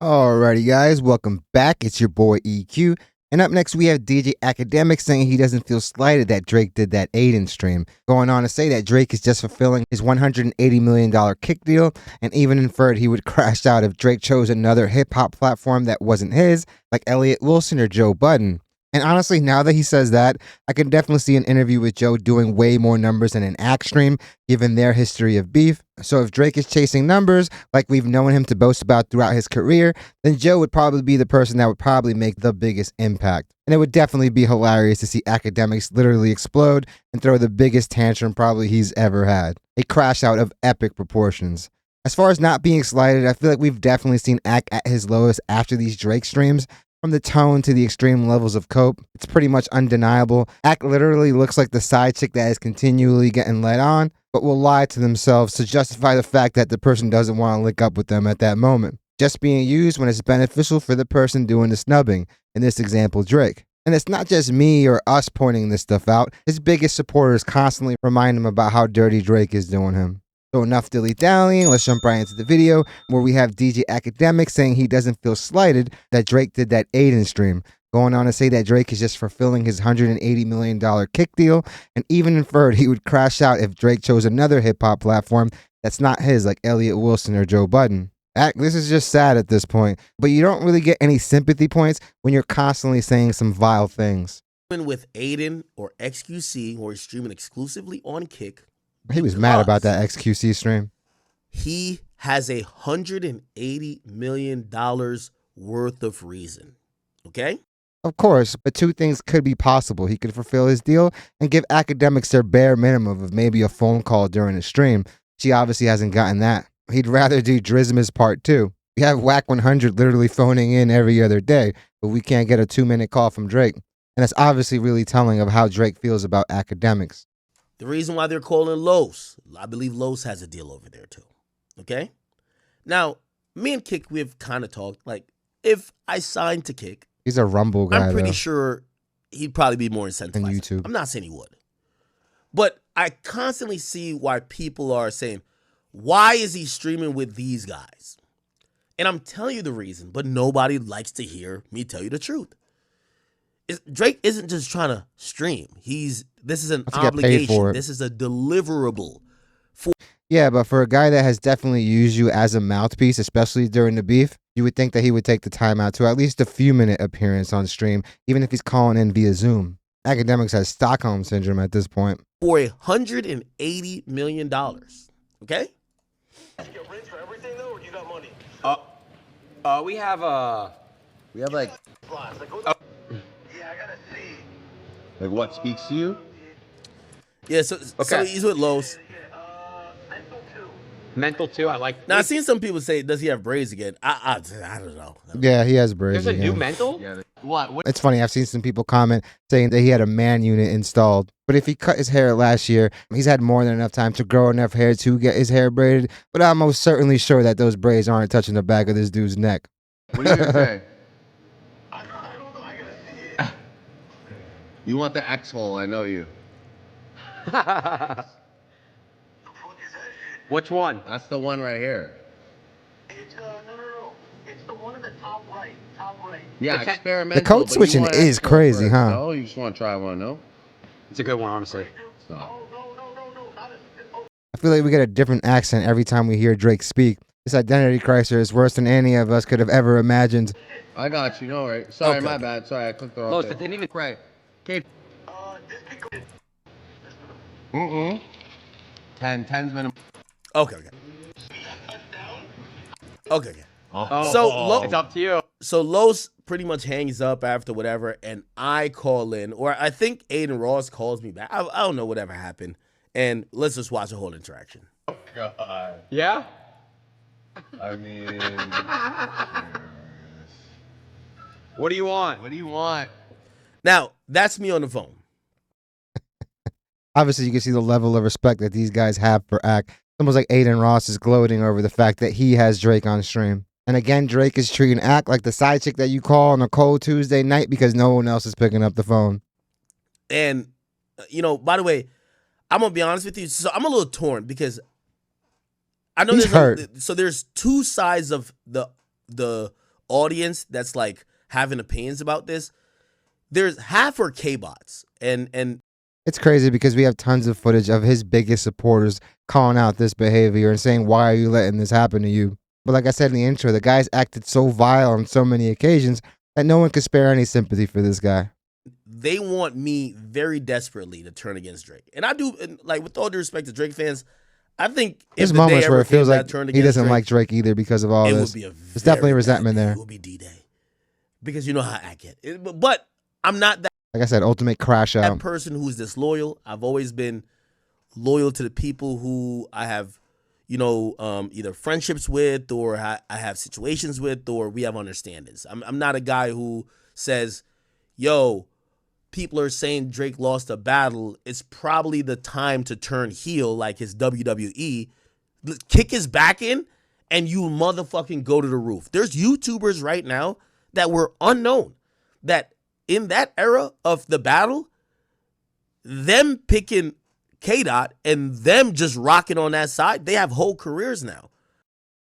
Alrighty, guys, welcome back. It's your boy EQ. And up next, we have DJ Akademiks saying he doesn't feel slighted that Drake did that Adin stream, going on to say that Drake is just fulfilling his $180 million kick deal, and even inferred he would crash out if Drake chose another hip hop platform that wasn't his, like Elliott Wilson or Joe Budden. And honestly, now that he says that, I can definitely see an interview with Joe doing way more numbers than an Act stream, given their history of beef. So if Drake is chasing numbers, like we've known him to boast about throughout his career, then Joe would probably be the person that would probably make the biggest impact. And it would definitely be hilarious to see Akademiks literally explode and throw the biggest tantrum probably he's ever had. A crash out of epic proportions. As far as not being slighted, I feel like we've definitely seen Ak at his lowest after these Drake streams. From the tone to the extreme levels of cope, it's pretty much undeniable. Ak literally looks like the side chick that is continually getting led on, but will lie to themselves to justify the fact that the person doesn't want to lick up with them at that moment. Just being used when it's beneficial for the person doing the snubbing, in this example, Drake. And it's not just me or us pointing this stuff out. His biggest supporters constantly remind him about how dirty Drake is doing him. So enough dilly-dallying, let's jump right into the video where we have DJ Akademiks saying he doesn't feel slighted that Drake did that Adin stream, going on to say that Drake is just fulfilling his $180 million kick deal, and even inferred he would crash out if Drake chose another hip-hop platform that's not his, like Elliott Wilson or Joe Budden. This is just sad at this point, but you don't really get any sympathy points when you're constantly saying some vile things. With Adin or XQC, or streaming exclusively on Kick. He was mad about that XQC stream. He has $180 million worth of reason. Okay? Of course, but two things could be possible. He could fulfill his deal and give Akademiks their bare minimum of maybe a phone call during the stream. She obviously hasn't gotten that. He'd rather do Drizma's part 2. We have Whack 100 literally phoning in every other day, but we can't get a 2-minute call from Drake. And that's obviously really telling of how Drake feels about Akademiks. The reason why they're calling Los, I believe Los has a deal over there too. Okay? Now, me and Kick, we've kind of talked. Like, if I signed to Kick, he's a Rumble guy. I'm pretty sure he'd probably be more incentivized. On YouTube. I'm not saying he would. But I constantly see why people are saying, why is he streaming with these guys? And I'm telling you the reason, but nobody likes to hear me tell you the truth. Drake isn't just trying to stream. This is an obligation. This is a deliverable. Yeah, but for a guy that has definitely used you as a mouthpiece, especially during the beef, you would think that he would take the time out to at least a few-minute appearance on stream, even if he's calling in via Zoom. Akademiks has Stockholm syndrome at this point. For $180 million. Okay? You get rent for everything though, or you got money? We have like. Yeah, I gotta see. Like what speaks to you? Yeah, so he's with Los. Mental too. I like. Now I've seen some people say, "Does he have braids again?" I don't know. Yeah, he has braids. There's a new Mental. Yeah. What? It's funny. I've seen some people comment saying that he had a man unit installed, but if he cut his hair last year, he's had more than enough time to grow enough hair to get his hair braided. But I'm most certainly sure that those braids aren't touching the back of this dude's neck. What are you gonna say? I don't know. I gotta see it. You want the X-hole? I know you. Which one? That's the one right here. It's no. It's the one in the top right. Yeah, experimental. The code switching is crazy, huh? No, you just want to try one, no? It's a good one, honestly. No. I feel like we get a different accent every time we hear Drake speak. This identity crisis is worse than any of us could have ever imagined. I got you, no, right? Sorry, Okay. my bad. Sorry, I clicked the wrong thing. Didn't even Right. Okay. This 10's minimum. Okay. Oh. So it's up to you. So Los pretty much hangs up after whatever, and I call in, or I think Adin Ross calls me back. I don't know whatever happened, and let's just watch the whole interaction. Oh God. Yeah? I mean, What do you want? what do you want? Now that's me on the phone. Obviously, you can see the level of respect that these guys have for Ak. It's almost like Adin Ross is gloating over the fact that he has Drake on stream. And again, Drake is treating Ak like the side chick that you call on a cold Tuesday night because no one else is picking up the phone. And, by the way, I'm going to be honest with you. So I'm a little torn because I know He's hurt. So there's two sides of the audience that's like having opinions about this, there's half are K-bots. And It's crazy because we have tons of footage of his biggest supporters calling out this behavior and saying, why are you letting this happen to you? But like I said in the intro, the guy's acted so vile on so many occasions that no one could spare any sympathy for this guy. they want me very desperately to turn against Drake. And I do, and like, with all due respect to Drake fans, I think if There's the day moments ever where it came feels that I like turned he against doesn't Drake, like Drake either because of all it this. would be a There's definitely very resentment bad day. there. It would be D-Day. Because you know how I get. But I'm not Like I said, ultimate crash that out. person who's disloyal. I've always been loyal to the people who I have, either friendships with, or I have situations with, or we have understandings. I'm not a guy who says, yo, people are saying Drake lost a battle. It's probably the time to turn heel like his WWE. Kick his back in and you motherfucking go to the roof. There's YouTubers right now that were unknown that in that era of the battle, them picking K-Dot and them just rocking on that side, they have whole careers now.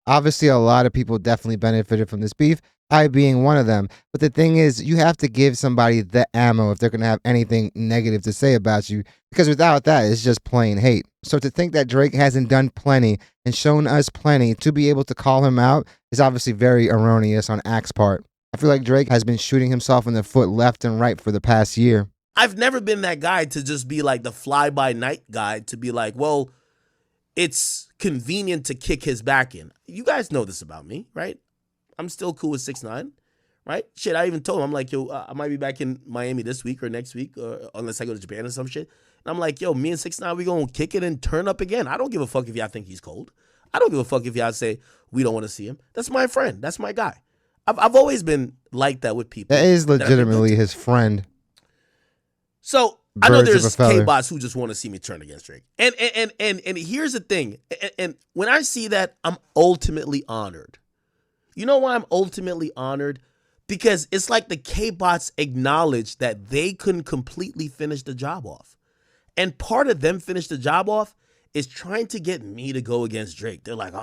Obviously, a lot of people definitely benefited from this beef, I being one of them. But the thing is, you have to give somebody the ammo if they're going to have anything negative to say about you, because without that, it's just plain hate. So to think that Drake hasn't done plenty and shown us plenty to be able to call him out is obviously very erroneous on Ak's part. I feel like Drake has been shooting himself in the foot left and right for the past year. I've never been that guy to just be like the fly-by-night guy to be like, well, it's convenient to kick his back in. You guys know this about me, right? I'm still cool with 6ix9ine, right? Shit, I even told him, I'm like, yo, I might be back in Miami this week or next week, unless I go to Japan or some shit. And I'm like, yo, me and 6ix9ine, we gonna kick it and turn up again. I don't give a fuck if y'all think he's cold. I don't give a fuck if y'all say we don't want to see him. That's my friend. That's my guy. I've always been like that with people. That is legitimately his friend. So I know Birds of a there's feather. K-bots who just want to see me turn against Drake. And here's the thing. And when I see that, I'm ultimately honored. You know why I'm ultimately honored? Because it's like the K-bots acknowledge that they couldn't completely finish the job off. And part of them finish the job off is trying to get me to go against Drake. They're like,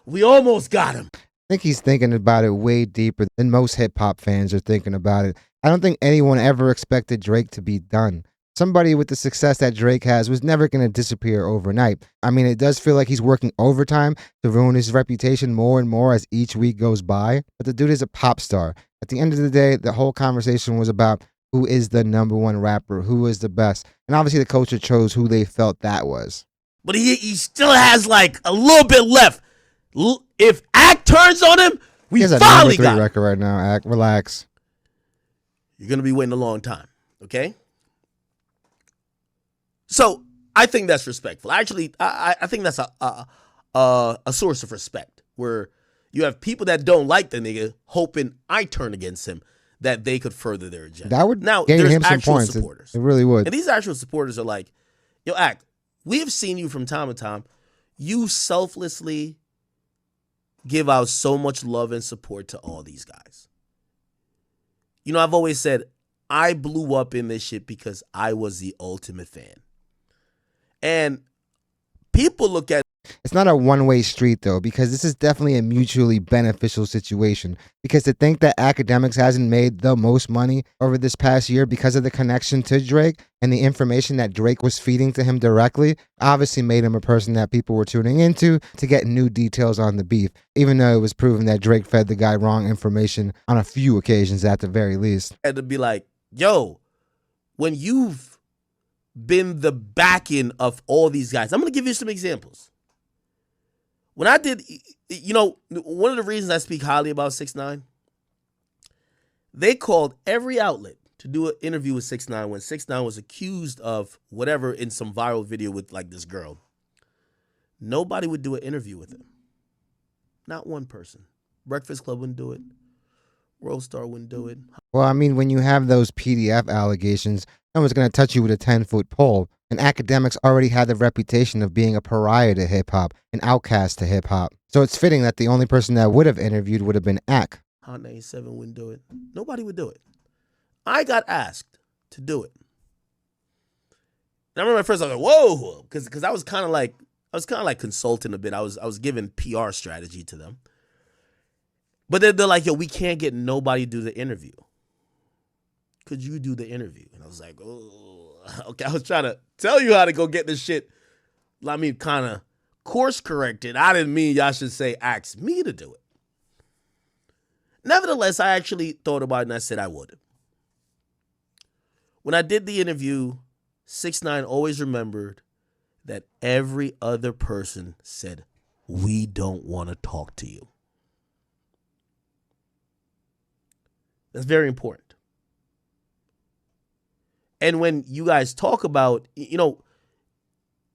we almost got him. I think he's thinking about it way deeper than most hip-hop fans are thinking about it. I don't think anyone ever expected Drake to be done. Somebody with the success that Drake has was never going to disappear overnight. I mean, it does feel like he's working overtime to ruin his reputation more and more as each week goes by. But the dude is a pop star. At the end of the day, the whole conversation was about who is the #1 rapper, who is the best. And obviously the culture chose who they felt that was. But he still has like a little bit left. If Ak turns on him, we He has a finally #3 got him. record right now, Ak. Relax. You're going to be waiting a long time, okay? So I think that's respectful. Actually, I think that's a source of respect where you have people that don't like the nigga hoping I turn against him that they could further their agenda. That would now, gain there's him some actual points. supporters. It really would. And these actual supporters are like, yo, Ak, we have seen you from time to time. You selflessly give out so much love and support to all these guys. You know, I've always said, I blew up in this shit because I was the ultimate fan. And people look at It's not a one-way street, though, because this is definitely a mutually beneficial situation. Because to think that Akademiks hasn't made the most money over this past year because of the connection to Drake and the information that Drake was feeding to him directly obviously made him a person that people were tuning into to get new details on the beef, even though it was proven that Drake fed the guy wrong information on a few occasions at the very least. it to be like, yo, when you've been the backing of all these guys, I'm going to give you some examples. When I did, one of the reasons I speak highly about 6ix9ine, they called every outlet to do an interview with 6ix9ine when 6ix9ine was accused of whatever in some viral video with like this girl. Nobody would do an interview with him. Not one person. Breakfast Club wouldn't do it. World Star wouldn't do it. Well, I mean, when you have those PDF allegations, no one's going to touch you with a 10-foot pole. And Akademiks already had the reputation of being a pariah to hip-hop, an outcast to hip-hop. So it's fitting that the only person that would have interviewed would have been Ak. Hot 97 wouldn't do it. Nobody would do it. I got asked to do it. And I remember at first I was like, whoa, because I was kind of like consulting a bit. I was giving PR strategy to them. But then they're like, yo, we can't get nobody to do the interview. Could you do the interview? And I was like, oh, okay. I was trying to tell you how to go get this shit. Let me kind of course correct it. I didn't mean y'all should say, ask me to do it. Nevertheless, I actually thought about it and I said I would. When I did the interview, 6ix9ine always remembered that every other person said, we don't want to talk to you. That's very important. And when you guys talk about, no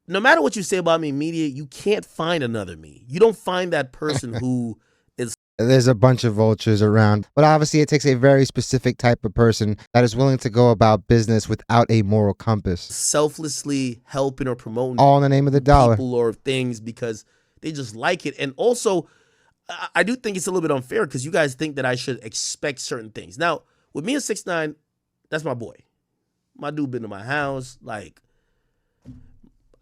matter what you say about me in media, you can't find another me. You don't find that person who is. There's a bunch of vultures around, but obviously it takes a very specific type of person that is willing to go about business without a moral compass. Selflessly helping or promoting all in the name of the dollar. People or things because they just like it. And also, I do think it's a little bit unfair because you guys think that I should expect certain things. Now, with me and 6ix9ine, that's my boy. My dude been to my house. Like,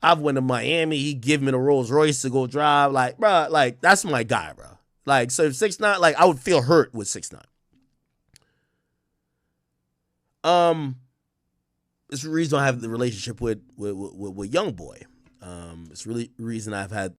I've went to Miami. He give me the Rolls Royce to go drive. Like, bro, like, that's my guy, bro. Like, so if 6ix9ine, like, I would feel hurt with 6ix9ine. It's the reason I have the relationship with Young Boy. It's really the reason I've had.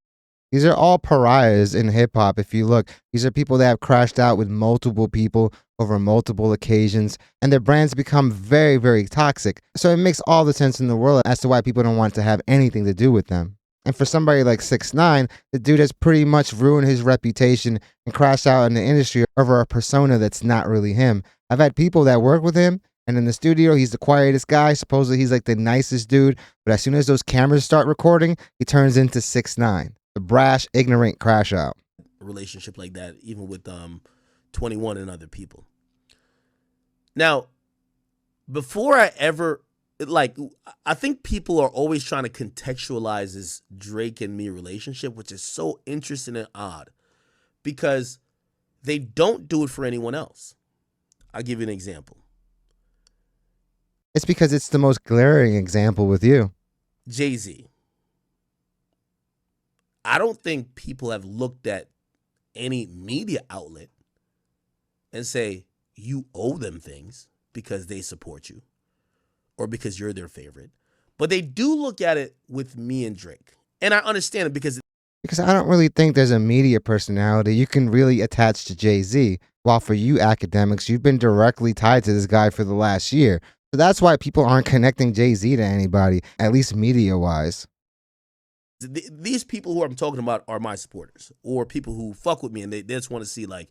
These are all pariahs in hip hop. If you look, these are people that have crashed out with multiple people over multiple occasions, and their brands become very, very toxic. So it makes all the sense in the world as to why people don't want to have anything to do with them. And for somebody like 6ix9ine, the dude has pretty much ruined his reputation and crashed out in the industry over a persona that's not really him. I've had people that work with him, and in the studio, he's the quietest guy. Supposedly, he's like the nicest dude. But as soon as those cameras start recording, he turns into 6ix9ine. The brash, ignorant crash out. A relationship like that, even with 21 and other people. Now, before I ever, I think people are always trying to contextualize this Drake and me relationship, which is so interesting and odd because they don't do it for anyone else. I'll give you an example. It's because it's the most glaring example with you. Jay-Z. I don't think people have looked at any media outlet and say, you owe them things because they support you or because you're their favorite. But they do look at it with me and Drake. And I understand it because I don't really think there's a media personality you can really attach to Jay-Z. While for you Akademiks, you've been directly tied to this guy for the last year. So that's why people aren't connecting Jay-Z to anybody, at least media-wise. These people who I'm talking about are my supporters or people who fuck with me and they just want to see like,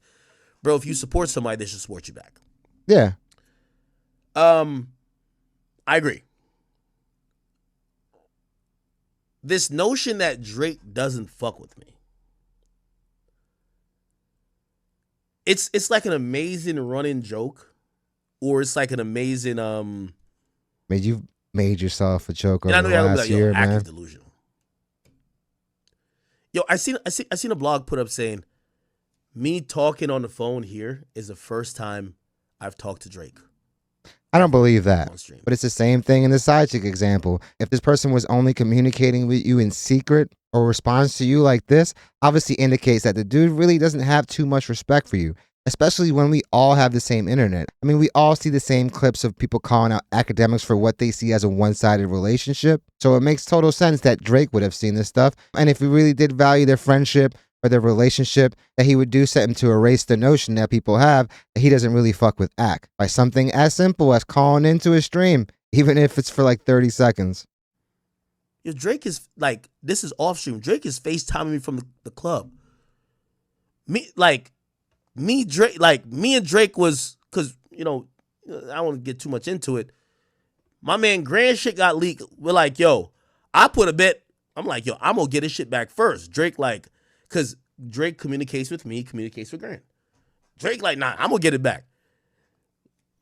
bro, if you support somebody, they should support you back. Yeah. I agree. This notion that Drake doesn't fuck with me. It's like an amazing running joke or it's like an amazing You made yourself a joke over I the know last year, man. active delusional. Yo, I seen a blog put up saying, me talking on the phone here is the first time I've talked to Drake. I don't believe that, but it's the same thing in the side chick example. If this person was only communicating with you in secret or responds to you like this, obviously indicates that the dude really doesn't have too much respect for you, especially when we all have the same internet. I mean, we all see the same clips of people calling out Akademiks for what they see as a one-sided relationship. So it makes total sense that Drake would have seen this stuff. And if he really did value their friendship or their relationship, that he would do something to erase the notion that people have that he doesn't really fuck with Ak by something as simple as calling into his stream, even if it's for like 30 seconds. Yo, Drake is like, this is off stream. Drake is FaceTiming me from the club. Me and Drake was, because, I don't want to get too much into it. My man Grand shit got leaked. We're like, yo, I put a bet. I'm like, yo, I'm going to get his shit back first. Drake because Drake communicates with me, communicates with Grand. Drake nah, I'm going to get it back.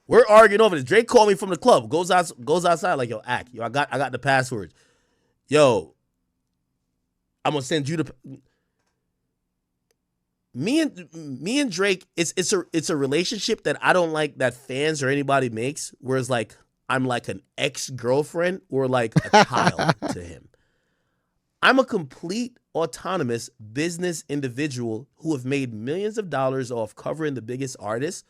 We're arguing over this. Drake called me from the club, goes outside like, yo, Ak, yo, I got the passwords. Yo, I'm going to send you the... Me and Drake, it's a relationship that I don't like that fans or anybody makes, whereas like I'm like an ex-girlfriend or like a child to him. I'm a complete autonomous business individual who have made millions of dollars off covering the biggest artists,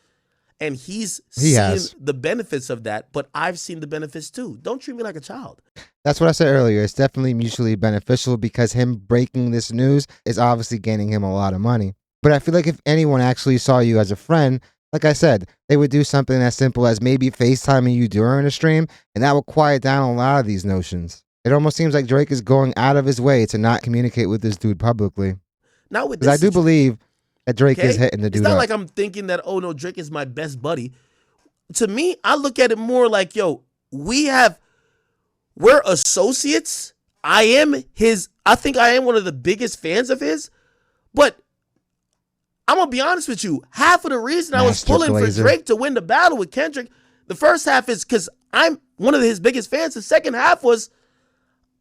and he's seen the benefits of that, but I've seen the benefits too. Don't treat me like a child. That's what I said earlier. It's definitely mutually beneficial because him breaking this news is obviously gaining him a lot of money. But I feel like if anyone actually saw you as a friend, like I said, they would do something as simple as maybe FaceTiming you during a stream, and that will quiet down a lot of these notions. It almost seems like Drake is going out of his way to not communicate with this dude publicly. Not with this. I do believe that Drake is hitting the dude. It's not up. like I'm thinking that, oh no, Drake is my best buddy. To me, I look at it more like, yo, we're associates. I think I am one of the biggest fans of his, but I'm going to be honest with you. Half of the reason I was pulling for Drake to win the battle with Kendrick, the first half is because I'm one of his biggest fans. The second half was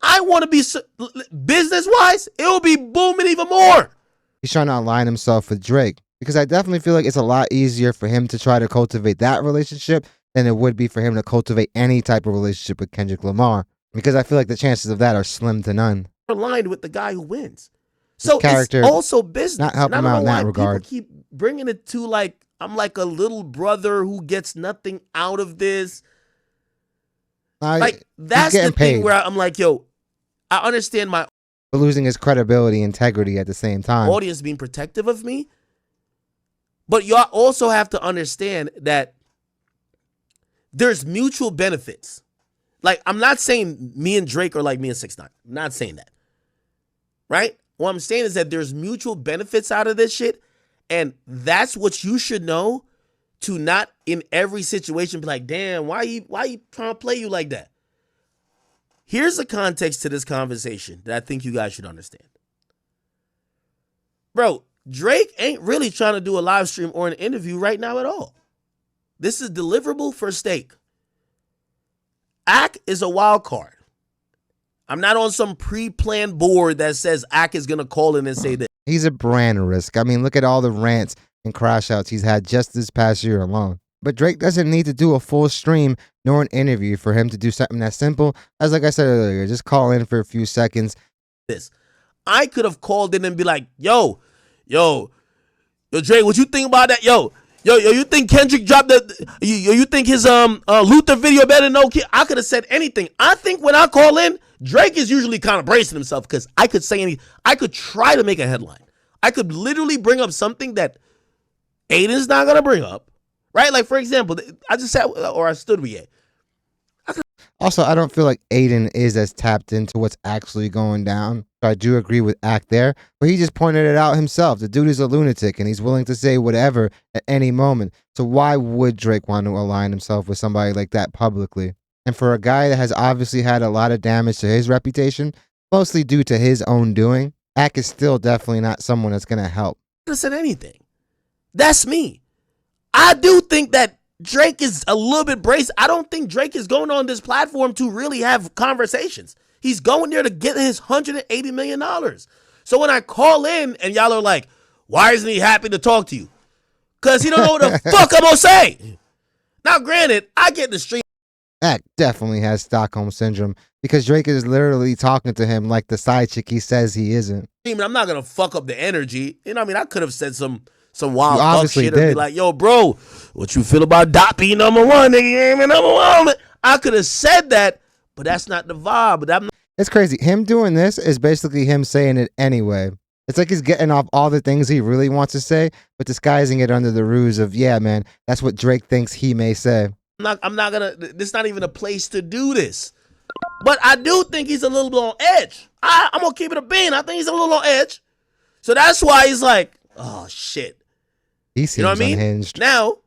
I want to be, business-wise, it will be booming even more. He's trying to align himself with Drake because I definitely feel like it's a lot easier for him to try to cultivate that relationship than it would be for him to cultivate any type of relationship with Kendrick Lamar, because I feel like the chances of that are slim to none. Aligned with the guy who wins. So it's also business. Not helping him out in that regard. People keep bringing it to like, I'm like a little brother who gets nothing out of this. Like, that's the thing where I'm like, yo, I understand my losing his credibility, integrity at the same time. Audience being protective of me. But y'all also have to understand that there's mutual benefits. Like, I'm not saying me and Drake are like me and 6ix9ine. I'm not saying that. Right? What I'm saying is that there's mutual benefits out of this shit. And that's what you should know, to not in every situation be like, damn, why you trying to play you like that? Here's the context to this conversation that I think you guys should understand. Bro, Drake ain't really trying to do a live stream or an interview right now at all. This is deliverable for steak. Ak is a wild card. I'm not on some pre-planned board that says Ak is going to call in and say this. He's a brand risk. I mean, look at all the rants and crash outs he's had just this past year alone. But Drake doesn't need to do a full stream nor an interview for him to do something that simple as, like I said earlier, just call in for a few seconds. I could have called in and be like, yo, Drake, what you think about that? Yo, you think Kendrick dropped you think his Luther video better than no kid? I could have said anything. I think when I call in, Drake is usually kind of bracing himself because I could say anything. I could try to make a headline. I could literally bring up something that Aiden's not going to bring up. Right? Like, for example, I just said, or I stood with you. Also, I don't feel like Aiden is as tapped into what's actually going down. I do agree with Ak there, but he just pointed it out himself. The dude is a lunatic, and he's willing to say whatever at any moment. So why would Drake want to align himself with somebody like that publicly? And for a guy that has obviously had a lot of damage to his reputation, mostly due to his own doing, Ak is still definitely not someone that's going to help. I could have said anything. That's me. I do think that Drake is a little bit braced. I don't think Drake is going on this platform to really have conversations. He's going there to get his $180 million. So when I call in and y'all are like, why isn't he happy to talk to you? Because he don't know what the fuck I'm going to say. Now, granted, I get the stream. Ak definitely has Stockholm Syndrome because Drake is literally talking to him like the side chick he says he isn't. I'm not going to fuck up the energy. You know what I mean? I could have said some wild fuck shit and be like, yo, bro, what you feel about Dot being number one? Nigga, you ain't been number one. I could have said that, but that's not the vibe. But I'm not. It's crazy. Him doing this is basically him saying it anyway. It's like he's getting off all the things he really wants to say, but disguising it under the ruse of, yeah, man, that's what Drake thinks he may say. I'm not gonna, this is not even a place to do this. But I do think he's a little bit on edge. I'm gonna keep it a bean. I think he's a little on edge. So that's why he's like, oh shit. He seems unhinged. Now,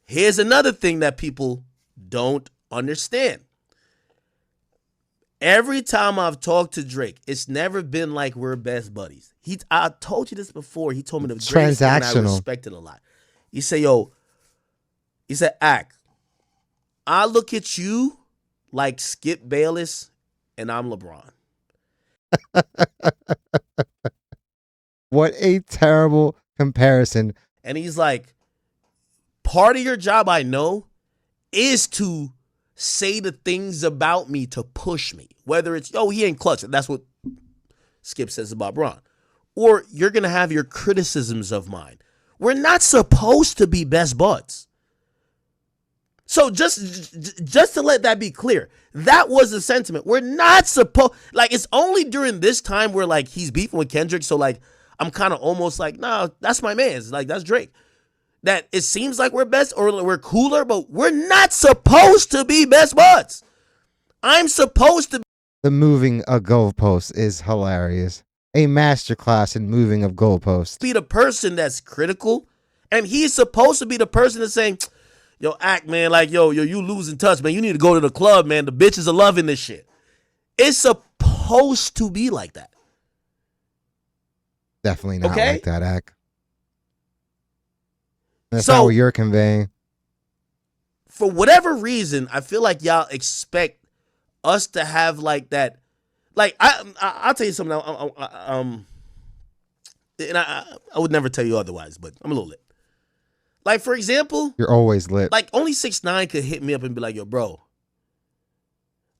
here's another thing that people don't understand. Every time I've talked to Drake, it's never been like we're best buddies. I told you this before. He told me the greatest thing I respected a lot. He said, Ak, I look at you like Skip Bayless and I'm LeBron. What a terrible comparison. And he's like, part of your job, I know, is to say the things about me to push me. Whether it's, he ain't clutch. That's what Skip says about Braun. Or you're going to have your criticisms of mine. We're not supposed to be best buds. So just to let that be clear, that was the sentiment. We're not supposed, like, it's only during this time where, like, he's beefing with Kendrick, so, like, I'm kind of almost like, nah, that's my man's. Like, that's Drake. That it seems like we're best or we're cooler, but we're not supposed to be best buds. I'm supposed to. The moving a goalpost is hilarious. A masterclass in moving of goalposts. Be the person that's critical, and he's supposed to be the person that's saying, yo, act, man, like, yo, you losing touch, man. You need to go to the club, man. The bitches are loving this shit. It's supposed to be like that. Definitely not Okay? like that, Act. That's So- not what you're conveying. For whatever reason, I feel like y'all expect us to have like that. Like, I'll tell you something. And I would never tell you otherwise, but I'm a little lit. Like, for example, You're always lit. like only 6ix9ine could hit me up and be like, yo, bro,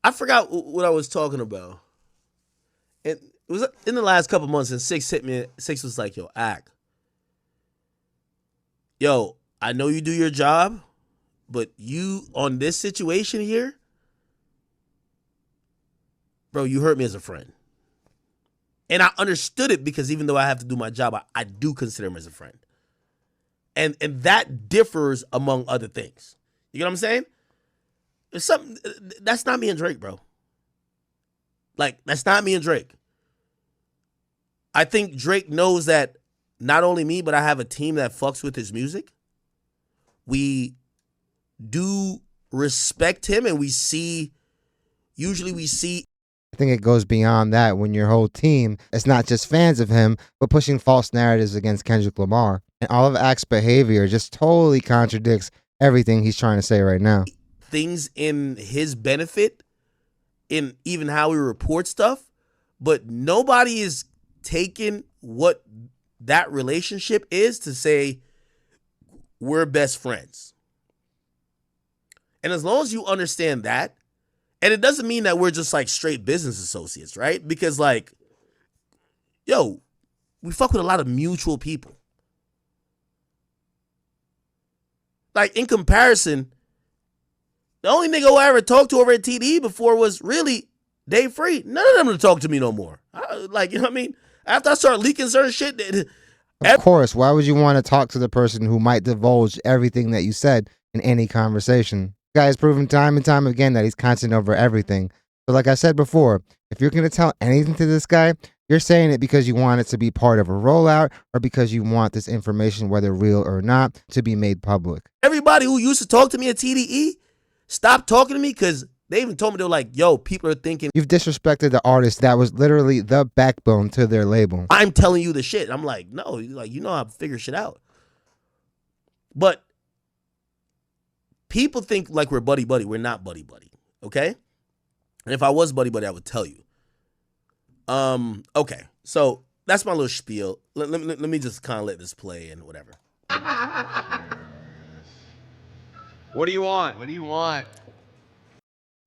I forgot what I was talking about. And it was in the last couple months, and 6 hit me. 6 was like, yo, Act. Yo, I know you do your job, but you on this situation here, bro, you hurt me as a friend. And I understood it because even though I have to do my job, I do consider him as a friend. And that differs among other things. You get what I'm saying? There's something that's not me and Drake, bro. Like, that's not me and Drake. I think Drake knows that not only me, but I have a team that fucks with his music. We do respect him, and usually we see. I think it goes beyond that when your whole team is not just fans of him, but pushing false narratives against Kendrick Lamar. And all of Act's behavior just totally contradicts everything he's trying to say right now. Things in his benefit, in even how we report stuff, but nobody is taking what that relationship is to say we're best friends. And as long as you understand that, and it doesn't mean that we're just like straight business associates, right? Because, like, yo, we fuck with a lot of mutual people. Like, in comparison, the only nigga who I ever talked to over at TDE before was really Dave Free. None of them to talk to me no more. Like, you know what I mean? After I start leaking certain shit. Of course, why would you want to talk to the person who might divulge everything that you said in any conversation? The guy has proven time and time again that he's constant over everything. So like I said before, if you're going to tell anything to this guy, you're saying it because you want it to be part of a rollout or because you want this information, whether real or not, to be made public. Everybody who used to talk to me at TDE stopped talking to me because they even told me, they were like, yo, people are thinking You've disrespected the artist that was literally the backbone to their label. I'm telling you the shit. I'm like, no, like, you know how to figure shit out. But people think like we're buddy-buddy. We're not buddy-buddy, okay? And if I was buddy-buddy, I would tell you. Okay, so that's my little spiel. Let me just kind of let this play and whatever. What do you want? What do you want?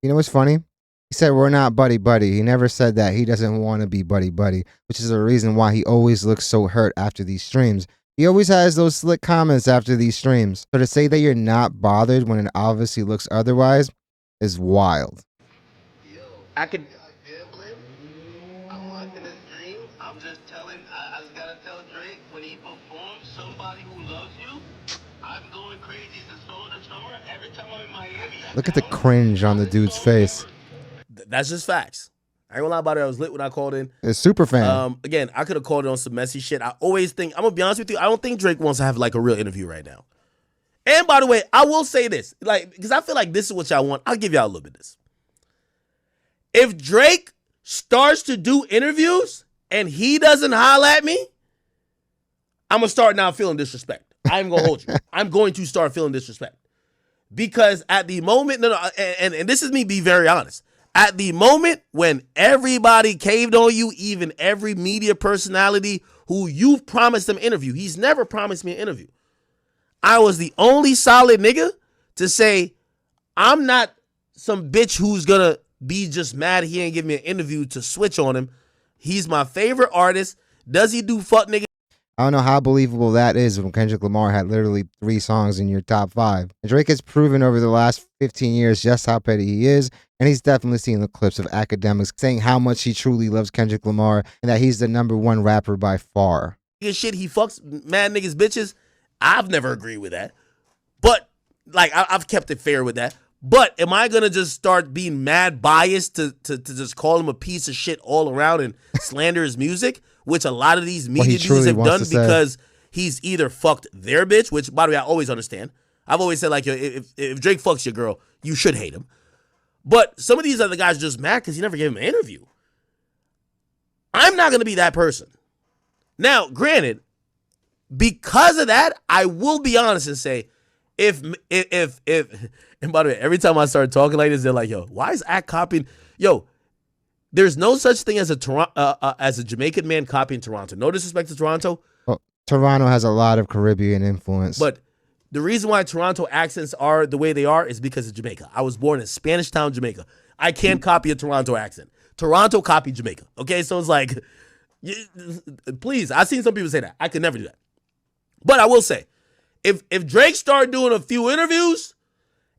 You know what's funny? He said we're not buddy-buddy. He never said that he doesn't want to be buddy-buddy, which is the reason why he always looks so hurt after these streams. He always has those slick comments after these streams. So to say that you're not bothered when it obviously looks otherwise is wild. I could. I'm watching this stream. I'm just telling. I just gotta tell Drake when he performs somebody who loves you. I'm going crazy. It's the summer. Every time I'm in Miami. Look at the cringe on the dude's face. That's just facts. I ain't gonna lie about it. I was lit when I called in. It's super fan. Again, I could have called it on some messy shit. I always think, I'm gonna be honest with you, I don't think Drake wants to have like a real interview right now. And by the way, I will say this, like, because I feel like this is what y'all want. I'll give y'all a little bit of this. If Drake starts to do interviews and he doesn't holler at me, I'm gonna start now feeling disrespect. I'm gonna hold you. I'm going to start feeling disrespect. Because at the moment, and this is me being very honest. At the moment when everybody caved on you, even every media personality who you've promised them interview, he's never promised me an interview. I was the only solid nigga to say, I'm not some bitch who's gonna be just mad he ain't give me an interview to switch on him. He's my favorite artist. Does he do fuck nigga? I don't know how believable that is when Kendrick Lamar had literally 3 songs in your top 5. And Drake has proven over the last 15 years just how petty he is, and he's definitely seen the clips of Akademiks saying how much he truly loves Kendrick Lamar and that he's the #1 rapper by far. Shit, he fucks mad niggas bitches. I've never agreed with that. But, like, I've kept it fair with that. But am I going to just start being mad biased to just call him a piece of shit all around and slander his music? Which a lot of these media dudes have done because he's either fucked their bitch, which, by the way, I always understand. I've always said, like, yo, if Drake fucks your girl, you should hate him. But some of these other guys are just mad because he never gave him an interview. I'm not going to be that person. Now, granted, because of that, I will be honest and say, if and by the way, every time I start talking like this, they're like, yo, why is Ak copying? Yo, there's no such thing as a Jamaican man copying Toronto. No disrespect to Toronto. Well, Toronto has a lot of Caribbean influence. But the reason why Toronto accents are the way they are is because of Jamaica. I was born in Spanish Town, Jamaica. I can't copy a Toronto accent. Toronto copied Jamaica. Okay, so it's like, please, I've seen some people say that. I could never do that. But I will say, if Drake started doing a few interviews,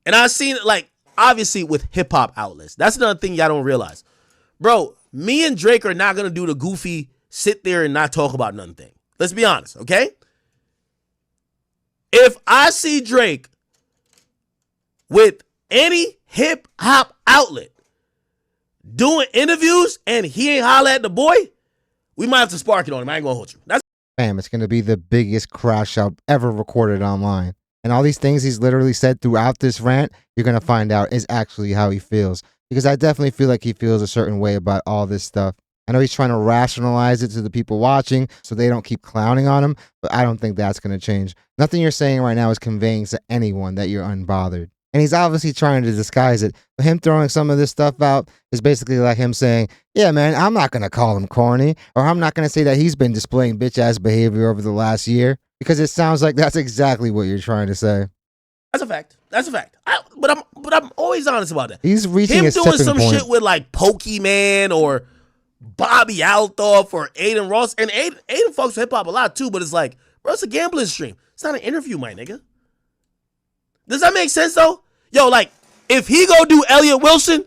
and I've seen it, like, obviously with hip-hop outlets. That's another thing y'all don't realize. Bro, me and Drake are not going to do the goofy sit there and not talk about nothing thing. Let's be honest, okay? If I see Drake with any hip-hop outlet doing interviews and he ain't holla at the boy, we might have to spark it on him. I ain't going to hold you. That's Bam, it's going to be the biggest crash out ever recorded online. And all these things he's literally said throughout this rant, you're going to find out is actually how he feels. Because I definitely feel like he feels a certain way about all this stuff. I know he's trying to rationalize it to the people watching so they don't keep clowning on him, but I don't think that's going to change. Nothing you're saying right now is conveying to anyone that you're unbothered. And he's obviously trying to disguise it. But him throwing some of this stuff out is basically like him saying, yeah, man, I'm not going to call him corny, or I'm not going to say that he's been displaying bitch-ass behavior over the last year, because it sounds like that's exactly what you're trying to say. a fact. That's a fact. But I'm always honest about that. He's reaching him his doing tipping some point. shit with like Pokemon or Bobby Altoff or Aiden Ross, and Aiden fucks with hip hop a lot too. But it's like, bro, it's a gambling stream. It's not an interview, my nigga. Does that make sense though? Yo, like if he go do Elliot Wilson,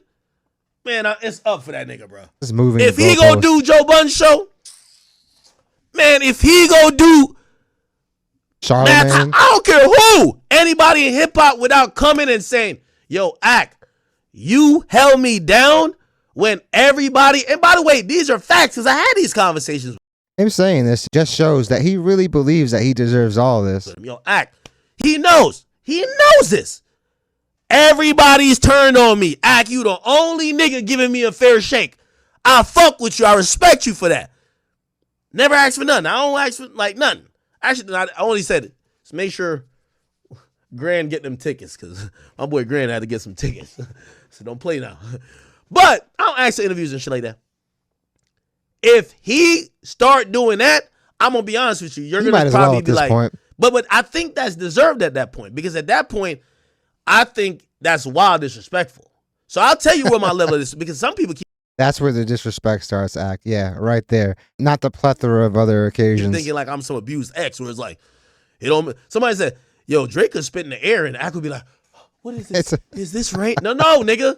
man, it's up for that nigga, bro. It's moving. If he go do Joe Budden show, man, if he go do Charlemagne, man, I don't care who, anybody in hip hop without coming and saying, yo, Ak, you held me down when everybody, and by the way, these are facts because I had these conversations. Him saying this just shows that he really believes that he deserves all this. Yo, Ak, he knows this. Everybody's turned on me. Ak, you the only nigga giving me a fair shake. I fuck with you. I respect you for that. Never ask for nothing. I don't ask for like nothing. Actually, I only said it. Just make sure Grand get them tickets because my boy Grand had to get some tickets. So don't play now. But I don't ask for interviews and shit like that. If he start doing that, I'm gonna be honest with you. You're gonna probably be like, point. But I think that's deserved at that point because at that point, I think that's wild disrespectful. So I'll tell you where my level is because some people keep. That's where the disrespect starts, Ak. Yeah, right there. Not the plethora of other occasions. Thinking like I'm some abused ex where it's like, somebody said, yo, Drake could spit in the air and Ak would be like, what is this? Is this right? No, nigga.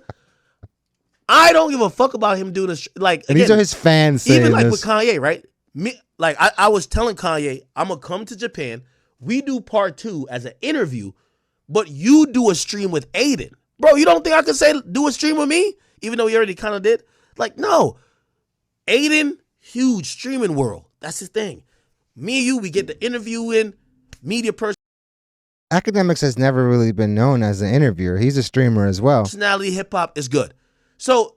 I don't give a fuck about him doing this. Like, again, these are his fans saying even like this. with Kanye, right? Me, like I was telling Kanye, I'm gonna come to Japan. We do part 2 as an interview, but you do a stream with Adin. Bro, you don't think I could say do a stream with me? Even though he already kind of did? Like, no. Adin, huge streaming world. That's his thing. Me and you, we get the interview in, media person. Akademiks has never really been known as an interviewer. He's a streamer as well. Personality hip-hop is good. So,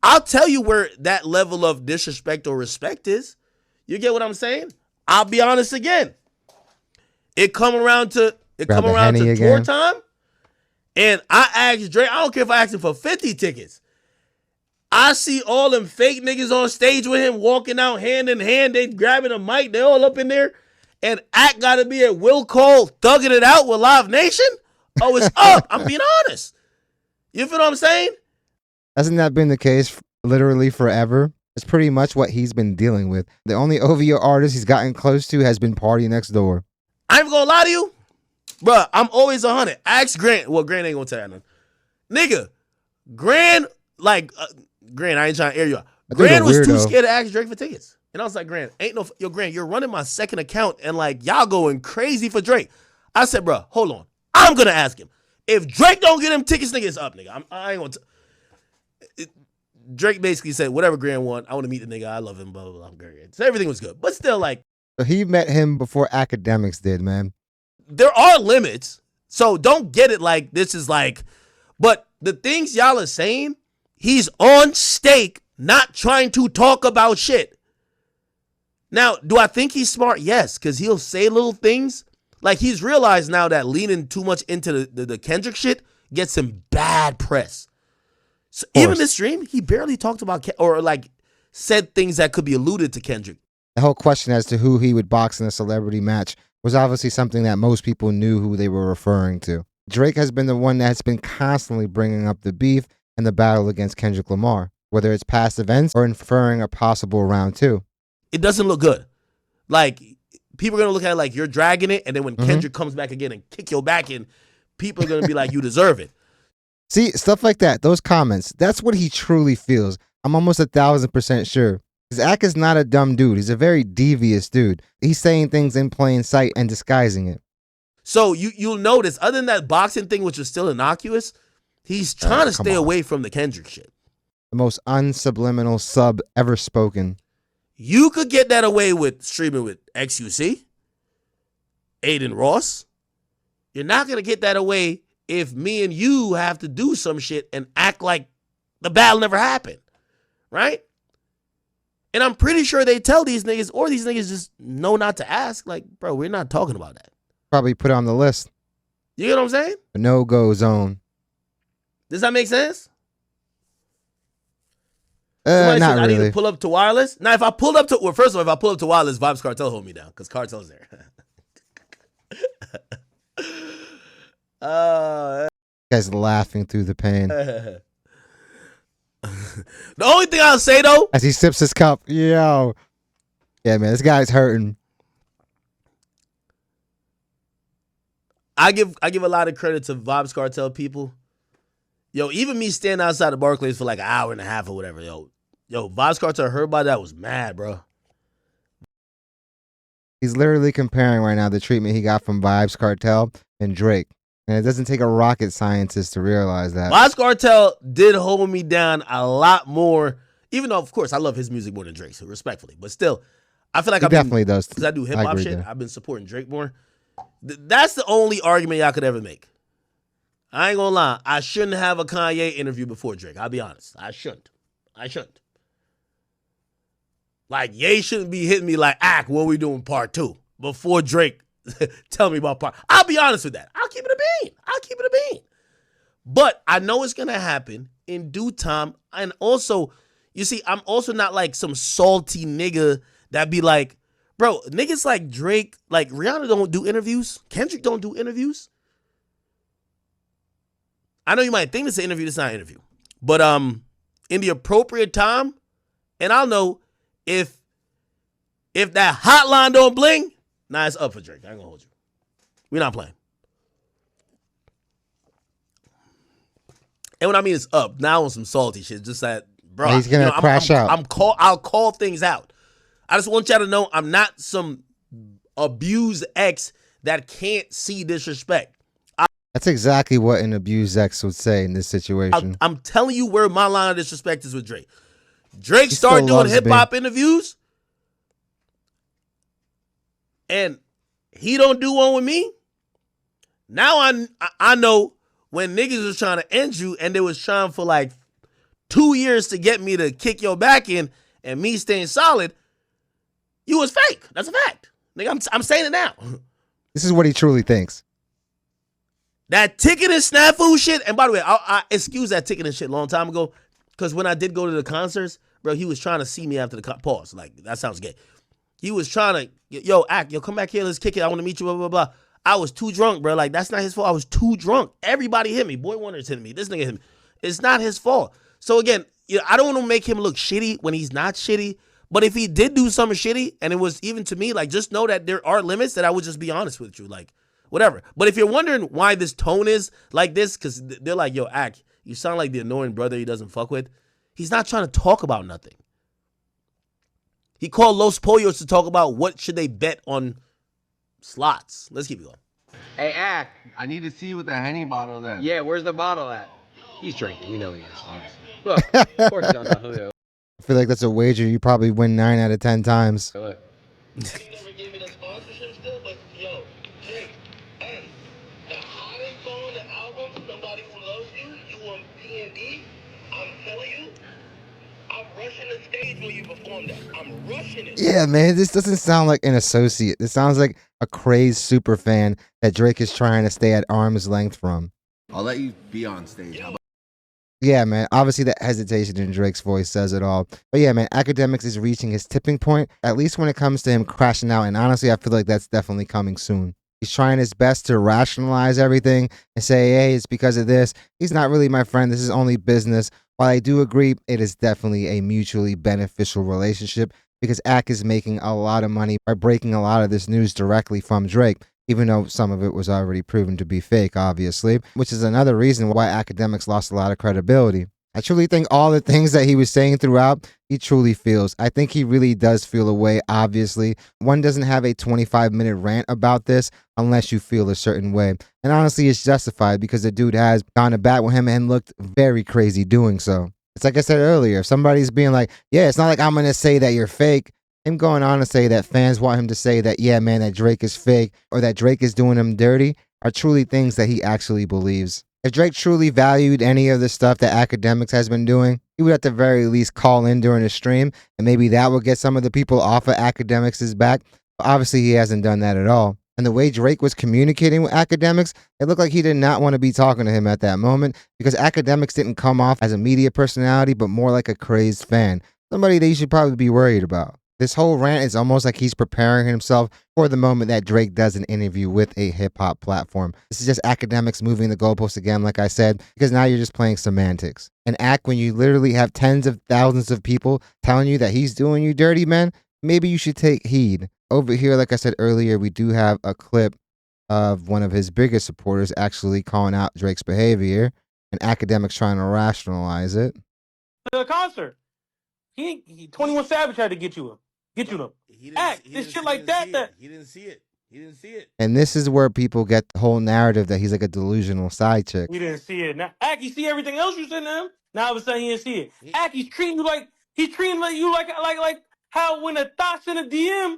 I'll tell you where that level of disrespect or respect is. You get what I'm saying? I'll be honest again. It come around to tour time, and I asked Drake, I don't care if I asked him for 50 tickets. I see all them fake niggas on stage with him walking out hand in hand. They grabbing a mic. They all up in there. And Ak got to be at Will Cole thugging it out with Live Nation? Oh, it's up. I'm being honest. You feel what I'm saying? Hasn't that been the case literally forever? It's pretty much what he's been dealing with. The only OVO artist he's gotten close to has been Party Next Door. I ain't gonna lie to you, bruh. I'm always 100. Ask Grant. Well, Grant ain't gonna tell you nothing. Nigga, Grant, Grant, I ain't trying to air you out. Grant was too scared to ask Drake for tickets. And I was like, Grant, Grant, you're running my second account and like y'all going crazy for Drake. I said, bro, hold on. I'm gonna ask him. If Drake don't get him tickets, nigga, it's up, nigga. I ain't gonna Drake basically said, whatever Grant want, I want to meet the nigga. I love him, blah, blah, blah. I'm great. So everything was good. But still, like. So he met him before Akademiks did, man. There are limits. So don't get it like this is like. But the things y'all are saying, he's on stake, not trying to talk about shit. Now, do I think he's smart? Yes, because he'll say little things. Like, he's realized now that leaning too much into the Kendrick shit gets him bad press. So even this stream, he barely talked about or like said things that could be alluded to Kendrick. The whole question as to who he would box in a celebrity match was obviously something that most people knew who they were referring to. Drake has been the one that's been constantly bringing up the beef and the battle against Kendrick Lamar, whether it's past events or inferring a possible round two. It doesn't look good. Like, people are going to look at it like you're dragging it, and then when Kendrick comes back again and kick your back in, people are going to be like, you deserve it. See, stuff like that, those comments, that's what he truly feels. I'm almost 1,000% sure. Zach is not a dumb dude. He's a very devious dude. He's saying things in plain sight and disguising it. So you'll notice, other than that boxing thing, which was still innocuous, he's trying to stay away from the Kendrick shit. The most unsubliminal sub ever spoken. You could get that away with streaming with XUC, Aiden Ross. You're not going to get that away if me and you have to do some shit and act like the battle never happened, right? And I'm pretty sure they tell these niggas, or these niggas just know not to ask. Like, bro, we're not talking about that. Probably put it on the list. You get what I'm saying? A no-go zone. Does that make sense? Not says, really. I need to pull up to wireless. Now, if I pulled up to, well, first of all, if I pull up to wireless, Vibes Cartel hold me down because Cartel's there. Guy's laughing through the pain. The only thing I'll say though, as he sips his cup, yo, yeah, man, this guy's hurting. I give a lot of credit to Vibes Cartel people. Yo, even me standing outside the Barclays for like an hour and a half or whatever, yo, Vibes Cartel heard about that, was mad, bro. He's literally comparing right now the treatment he got from Vibes Cartel and Drake. And it doesn't take a rocket scientist to realize that. Vibes Cartel did hold me down a lot more, even though, of course, I love his music more than Drake, so respectfully. But still, I feel like he definitely does. Because I do hip-hop shit, I've been supporting Drake more. That's the only argument y'all could ever make. I ain't gonna lie. I shouldn't have a Kanye interview before Drake. I'll be honest. I shouldn't. Like, Ye shouldn't be hitting me like, when we doing part 2? Before Drake tell me about part. I'll be honest with that. I'll keep it a bean. But I know it's gonna happen in due time. And also, you see, I'm also not like some salty nigga that be like, bro, niggas like Drake, like Rihanna don't do interviews. Kendrick don't do interviews. I know you might think this is an interview, this is not an interview. But in the appropriate time, and I'll know if that hotline don't bling, it's up for Drake. I ain't gonna hold you. We're not playing. And when I mean it's up, now on some salty shit, just that, bro. He's gonna crash out. I'll call things out. I just want y'all to know I'm not some abused ex that can't see disrespect. That's exactly what an abused ex would say in this situation. I'm telling you where my line of disrespect is with Drake. Drake started doing hip-hop interviews, and he don't do one with me. Now I know when niggas was trying to end you, and they was trying for like 2 years to get me to kick your back in, and me staying solid, you was fake. That's a fact. Nigga, I'm saying it now. This is what he truly thinks. That ticket and snafu shit, and by the way, I excused that ticket and shit a long time ago, because when I did go to the concerts, bro, he was trying to see me after the pause. Like, that sounds gay. He was trying to, come back here, let's kick it. I want to meet you, blah, blah, blah. I was too drunk, bro. Like, that's not his fault. I was too drunk. Everybody hit me. Boy Wonder's hitting me. This nigga hit me. It's not his fault. So again, I don't want to make him look shitty when he's not shitty. But if he did do something shitty, and it was even to me, like, just know that there are limits, that I would just be honest with you, like, whatever. But if you're wondering why this tone is like this, because they're like, yo, Ak, you sound like the annoying brother he doesn't fuck with. He's not trying to talk about nothing. He called Los Pollos to talk about what should they bet on slots. Let's keep it going. Hey, Ak. I need to see what the Henny bottle is. Yeah, where's the bottle at? He's drinking. You know he is. Look, of course he's on the hood. I feel like that's a wager you probably win 9 out of 10 times. Look. You never gave me the sponsorship still, but yo, Jake, hey, the hottest song on the album, Somebody Who Loves You, you on D&D, I'm telling you, I'm rushing the stage when you perform that. I'm rushing it. Yeah, man, this doesn't sound like an associate. This sounds like a crazed super fan that Drake is trying to stay at arm's length from. I'll let you be on stage. How about Yeah, man. Obviously, that hesitation in Drake's voice says it all. But yeah, man, Akademiks is reaching his tipping point, at least when it comes to him crashing out. And honestly, I feel like that's definitely coming soon. He's trying his best to rationalize everything and say, hey, it's because of this. He's not really my friend. This is only business. While I do agree, it is definitely a mutually beneficial relationship because Ak is making a lot of money by breaking a lot of this news directly from Drake, even though some of it was already proven to be fake, obviously, which is another reason why Akademiks lost a lot of credibility. I truly think all the things that he was saying throughout, he truly feels. I think he really does feel a way, obviously. One doesn't have a 25-minute rant about this unless you feel a certain way. And honestly, it's justified because the dude has gone to bat with him and looked very crazy doing so. It's like I said earlier, if somebody's being like, yeah, it's not like I'm going to say that you're fake. Him going on to say that fans want him to say that, yeah, man, that Drake is fake or that Drake is doing him dirty are truly things that he actually believes. If Drake truly valued any of the stuff that Akademiks has been doing, he would at the very least call in during the stream, and maybe that would get some of the people off of Akademiks' back. But obviously, he hasn't done that at all. And the way Drake was communicating with Akademiks, it looked like he did not want to be talking to him at that moment because Akademiks didn't come off as a media personality, but more like a crazed fan, somebody that you should probably be worried about. This whole rant is almost like he's preparing himself for the moment that Drake does an interview with a hip-hop platform. This is just Akademiks moving the goalposts again, like I said, because now you're just playing semantics. And Ak, when you literally have tens of thousands of people telling you that he's doing you dirty, man, maybe you should take heed. Over here, like I said earlier, we do have a clip of one of his biggest supporters actually calling out Drake's behavior and Akademiks trying to rationalize it. The concert. He 21 Savage had to get you him. Get you them. Act. This shit like that. He didn't see it. He didn't see it. And this is where people get the whole narrative that he's like a delusional side chick. He didn't see it. Now, Act, he see everything else you said to him. Now all of a sudden he didn't see it. Act, he's treating you like you like how when a thought's in a DM.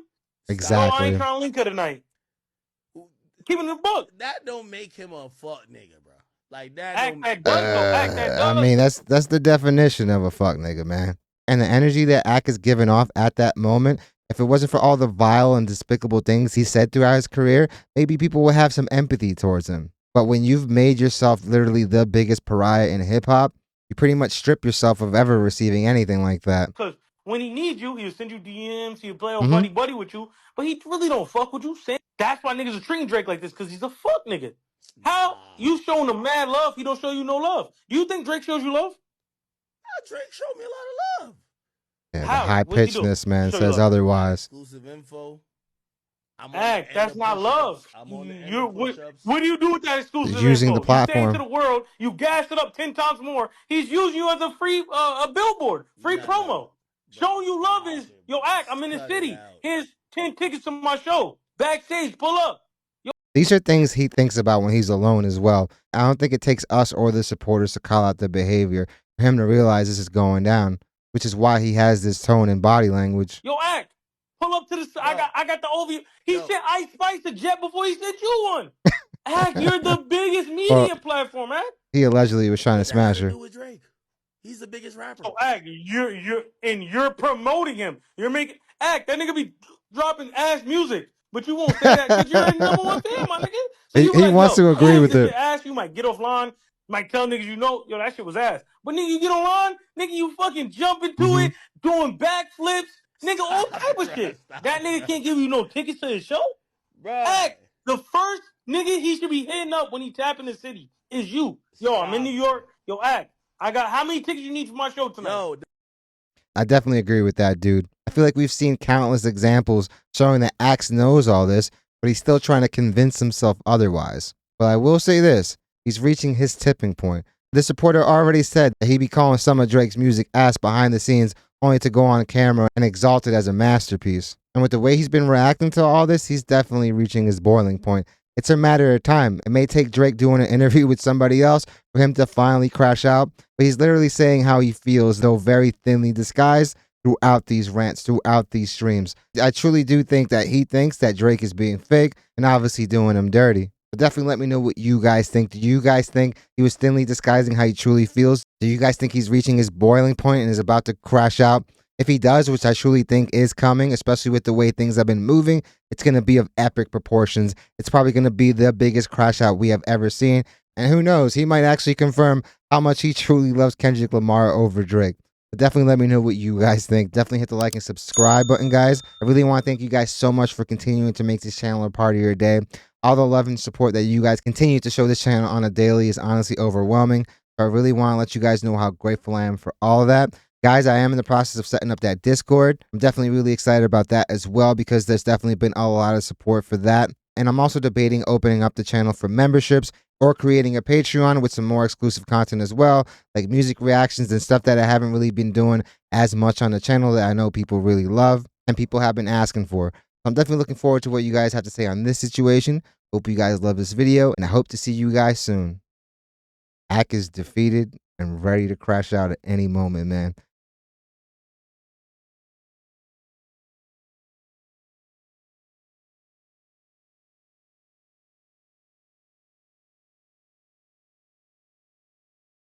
Exactly. Oh, I ain't trying to link her tonight. Keeping the book. That don't make him a fuck nigga, bro. Like that. Act that does though. Act that does. I mean, that's the definition of a fuck nigga, man. And the energy that Ak is giving off at that moment, if it wasn't for all the vile and despicable things he said throughout his career, maybe people would have some empathy towards him. But when you've made yourself literally the biggest pariah in hip-hop, you pretty much strip yourself of ever receiving anything like that. Because when he needs you, he'll send you DMs, he'll play on buddy with you, but he really don't fuck with you. That's why niggas are treating Drake like this, because he's a fuck nigga. How you showing him mad love, he don't show you no love? You think Drake shows you love? Drake showed me a lot of love. Yeah, the How? high-pitchedness, man, says otherwise. Exclusive info. Act, that's not love. What do you do with that exclusive using info? the platform. You say it to the world, you gas it up 10 times more. He's using you as a free a billboard, free promo. Showing you love is, yo, Act, I'm in the city. Here's 10 tickets to my show. Backstage, pull up. These are things he thinks about when he's alone as well. I don't think it takes us or the supporters to call out the behavior for him to realize this is going down, which is why he has this tone and body language. Yo, Act, pull up to the. I got the overview. He sent Ice Spice a jet before he sent you one. Act, you're the biggest media platform, Act. He allegedly was trying to smash her. With Drake. He's the biggest rapper. So Act, you're promoting him. You're making Act. That nigga be dropping ass music. But you won't say that because you're the number one fan, my nigga. So he wants to agree with it. Ass, you might get offline, might tell niggas yo, that shit was ass. But nigga, you get online, nigga, you fucking jump into it, doing backflips, nigga, all type of shit. That nigga can't give you no tickets to his show. Bruh. Act, the first nigga he should be hitting up when he tap in the city is you. Yo, I'm in New York. Yo, Act, I got how many tickets you need for my show tonight? Yo, I definitely agree with that, dude. I feel like we've seen countless examples showing that Axe knows all this, but he's still trying to convince himself otherwise. But I will say this, he's reaching his tipping point. This reporter already said that he'd be calling some of Drake's music ass behind the scenes only to go on camera and exalt it as a masterpiece. And with the way he's been reacting to all this, he's definitely reaching his boiling point. It's a matter of time. It may take Drake doing an interview with somebody else for him to finally crash out, but he's literally saying how he feels, though very thinly disguised, throughout these rants, throughout these streams. I truly do think that he thinks that Drake is being fake and obviously doing him dirty. But definitely let me know what you guys think. Do you guys think he was thinly disguising how he truly feels? Do you guys think he's reaching his boiling point and is about to crash out? If he does, which I truly think is coming, especially with the way things have been moving, it's going to be of epic proportions. It's probably going to be the biggest crash out we have ever seen. And who knows, he might actually confirm how much he truly loves Kendrick Lamar over Drake. But definitely let me know what you guys think. Definitely hit the like and subscribe button, guys. I really want to thank you guys so much for continuing to make this channel a part of your day. All the love and support that you guys continue to show this channel on a daily is honestly overwhelming. So I really want to let you guys know how grateful I am for all of that. Guys, I am in the process of setting up that Discord. I'm definitely really excited about that as well because there's definitely been a lot of support for that. And I'm also debating opening up the channel for memberships or creating a Patreon with some more exclusive content as well, like music reactions and stuff that I haven't really been doing as much on the channel that I know people really love and people have been asking for. So I'm definitely looking forward to what you guys have to say on this situation. Hope you guys love this video and I hope to see you guys soon. Ak is defeated and ready to crash out at any moment, man.